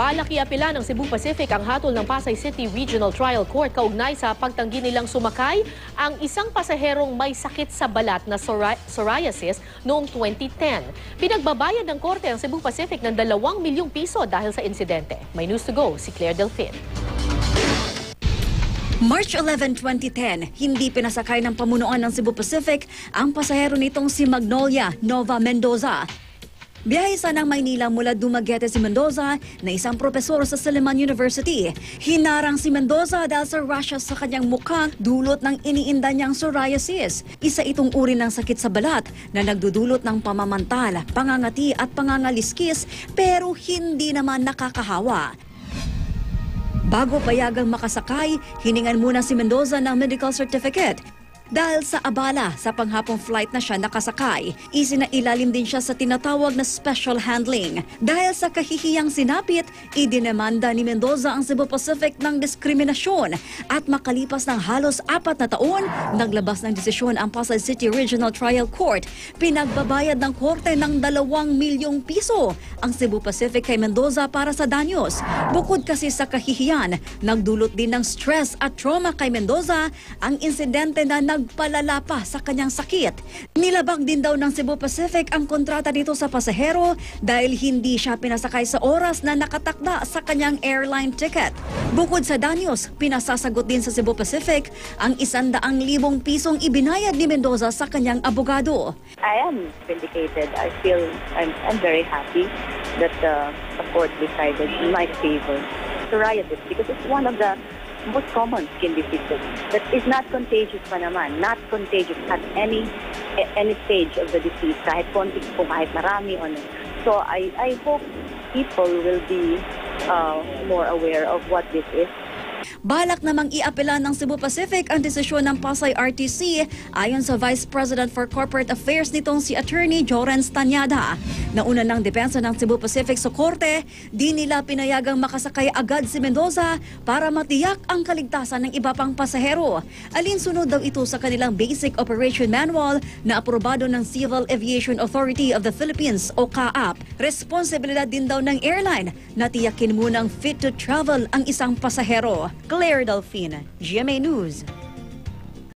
Balak iapela ng Cebu Pacific ang hatol ng Pasay City Regional Trial Court kaugnay sa pagtanggi nilang sumakay ang isang pasaherong may sakit sa balat na psoriasis noong 2010. Pinagbabayad ng korte ang Cebu Pacific ng 2 milyong piso dahil sa insidente. May news to go si Claire Delfin. March 11, 2010, hindi pinasakay ng pamunuan ng Cebu Pacific ang pasahero nitong si Magnolia Nova Mendoza. Biyahe sa ng Maynila mula Dumaguete si Mendoza na isang propesor sa Silliman University. Hinarang si Mendoza dahil sa rashes sa kanyang mukha dulot ng iniinda niyang psoriasis. Isa itong uri ng sakit sa balat na nagdudulot ng pamamantal, pangangati at pangangaliskis pero hindi naman nakakahawa. Bago payagang makasakay, hiningan muna si Mendoza ng medical certificate. Dahil sa abala sa panghapong flight na siya nakasakay, isinailalim din siya sa tinatawag na special handling. Dahil sa kahihiyang sinapit, idinemanda ni Mendoza ang Cebu Pacific ng diskriminasyon at makalipas ng halos 4 na taon, naglabas ng desisyon ang Pasay City Regional Trial Court. Pinagbabayad ng korte ng 2 milyong piso ang Cebu Pacific kay Mendoza para sa danyos. Bukod kasi sa kahihiyan, nagdulot din ng stress at trauma kay Mendoza ang insidente na nagpalala pa sa kanyang sakit. Nilabag din daw ng Cebu Pacific ang kontrata dito sa pasahero dahil hindi siya pinasakay sa oras na nakatakda sa kanyang airline ticket. Bukod sa danyos, pinasasagot din sa Cebu Pacific ang 100,000 pisong ibinayad ni Mendoza sa kanyang abogado. I am vindicated. I feel I'm very happy that the court decided in my favor. Psoriasis, because it's one of the most common skin diseases that is not contagious pa naman, not contagious at any stage of the disease, kahit konti po, kahit marami. So I hope people will be more aware of what this is. Balak namang iapela ng Cebu Pacific ang desisyon ng Pasay RTC ayon sa Vice President for Corporate Affairs nitong si Attorney Jorens Tanyada. Nauna ng depensa ng Cebu Pacific sa korte, di nila pinayagang makasakay agad si Mendoza para matiyak ang kaligtasan ng iba pang pasahero. Alinsunod daw ito sa kanilang Basic Operation Manual na aprobado ng Civil Aviation Authority of the Philippines o CAAP. Responsibilidad din daw ng airline na tiyakin munang fit to travel ang isang pasahero. Claire Delfin, GMA News.